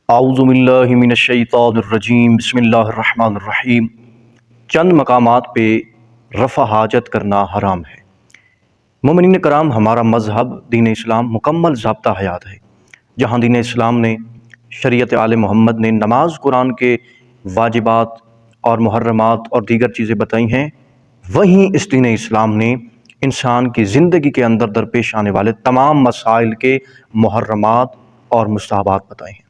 اعوذ باللہ من الشیطان الرجیم، بسم اللہ الرحمن الرحیم۔ چند مقامات پہ رفع حاجت کرنا حرام ہے۔ مومنین کرام، ہمارا مذہب دین اسلام مکمل ضابطہ حیات ہے۔ جہاں دین اسلام نے، شریعت آل محمد نے نماز، قرآن کے واجبات اور محرمات اور دیگر چیزیں بتائی ہیں، وہیں اس دین اسلام نے انسان کی زندگی کے اندر درپیش آنے والے تمام مسائل کے محرمات اور مستحبات بتائے ہیں۔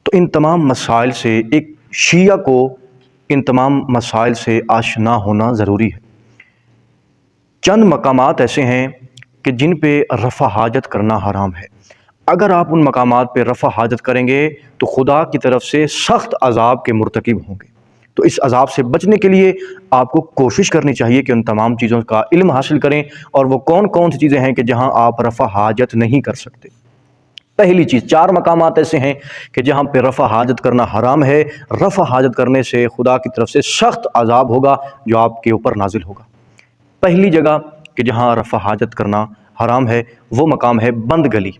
تو ان تمام مسائل سے ایک شیعہ کو ان تمام مسائل سے آشنا ہونا ضروری ہے۔ چند مقامات ایسے ہیں کہ جن پہ رفع حاجت کرنا حرام ہے۔ اگر آپ ان مقامات پہ رفع حاجت کریں گے تو خدا کی طرف سے سخت عذاب کے مرتکب ہوں گے۔ تو اس عذاب سے بچنے کے لیے آپ کو کوشش کرنی چاہیے کہ ان تمام چیزوں کا علم حاصل کریں، اور وہ کون کون سی چیزیں ہیں کہ جہاں آپ رفع حاجت نہیں کر سکتے۔ پہلی چیز، 4 مقامات ایسے ہیں کہ جہاں پہ رفع حاجت کرنا حرام ہے۔ رفع حاجت کرنے سے خدا کی طرف سے سخت عذاب ہوگا جو آپ کے اوپر نازل ہوگا۔ پہلی جگہ کہ جہاں رفع حاجت کرنا حرام ہے، وہ مقام ہے بند گلی۔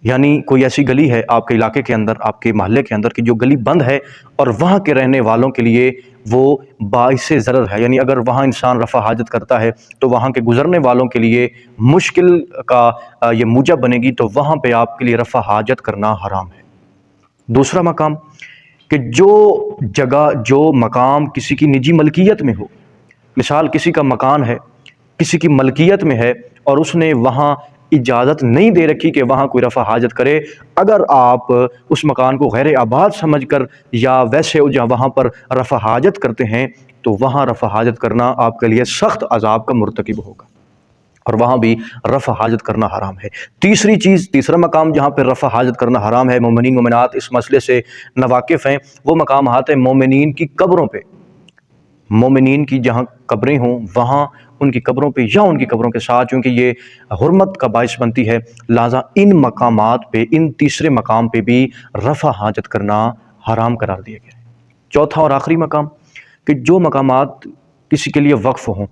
یعنی کوئی ایسی گلی ہے آپ کے علاقے کے اندر، آپ کے محلے کے اندر، کہ جو گلی بند ہے اور وہاں کے رہنے والوں کے لیے وہ باعث ضرر ہے۔ یعنی اگر وہاں انسان رفع حاجت کرتا ہے تو وہاں کے گزرنے والوں کے لیے مشکل کا یہ موجب بنے گی، تو وہاں پہ آپ کے لیے رفع حاجت کرنا حرام ہے۔ دوسرا مقام کہ جو جگہ، جو مقام کسی کی نجی ملکیت میں ہو، مثال کسی کا مکان ہے، کسی کی ملکیت میں ہے اور اس نے وہاں اجازت نہیں دے رکھی کہ وہاں کوئی رفع حاجت کرے، اگر آپ اس مکان کو غیر آباد سمجھ کر یا ویسے جہاں وہاں پر رفع حاجت کرتے ہیں، تو وہاں رفع حاجت کرنا آپ کے لیے سخت عذاب کا مرتکب ہوگا، اور وہاں بھی رفع حاجت کرنا حرام ہے۔ تیسری چیز، تیسرا مقام جہاں پہ رفع حاجت کرنا حرام ہے، مومنین مومنات اس مسئلے سے ناواقف ہیں، وہ مقامات ہیں مومنین کی قبروں پہ۔ مومنین کی جہاں قبریں ہوں وہاں ان کی قبروں پہ یا ان کی قبروں کے ساتھ، چونکہ یہ حرمت کا باعث بنتی ہے، لہٰذا ان مقامات پہ، ان تیسرے مقام پہ بھی رفع حاجت کرنا حرام قرار دیا گیا ہے۔ چوتھا اور آخری مقام کہ جو مقامات کسی کے لیے وقف ہوں،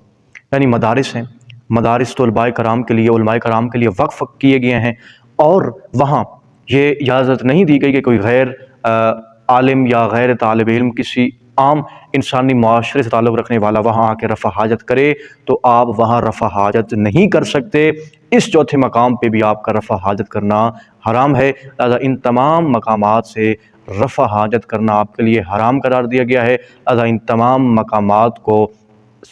یعنی مدارس ہیں، مدارس طلباء کرام کے لیے، علماء کرام کے لیے وقف کیے گئے ہیں، اور وہاں یہ اجازت نہیں دی گئی کہ کوئی غیر عالم یا غیر طالب علم، کسی عام انسانی معاشرے سے تعلق رکھنے والا وہاں آ کے رفع حاجت کرے، تو آپ وہاں رفع حاجت نہیں کر سکتے۔ اس چوتھے مقام پہ بھی آپ کا رفع حاجت کرنا حرام ہے، لہذا ان تمام مقامات سے رفع حاجت کرنا آپ کے لیے حرام قرار دیا گیا ہے۔ لہذا ان تمام مقامات کو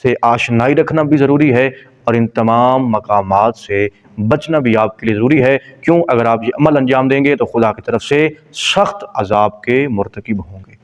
سے آشنائی رکھنا بھی ضروری ہے، اور ان تمام مقامات سے بچنا بھی آپ کے لیے ضروری ہے۔ کیوں؟ اگر آپ یہ عمل انجام دیں گے تو خدا کی طرف سے سخت عذاب کے مرتکب ہوں گے۔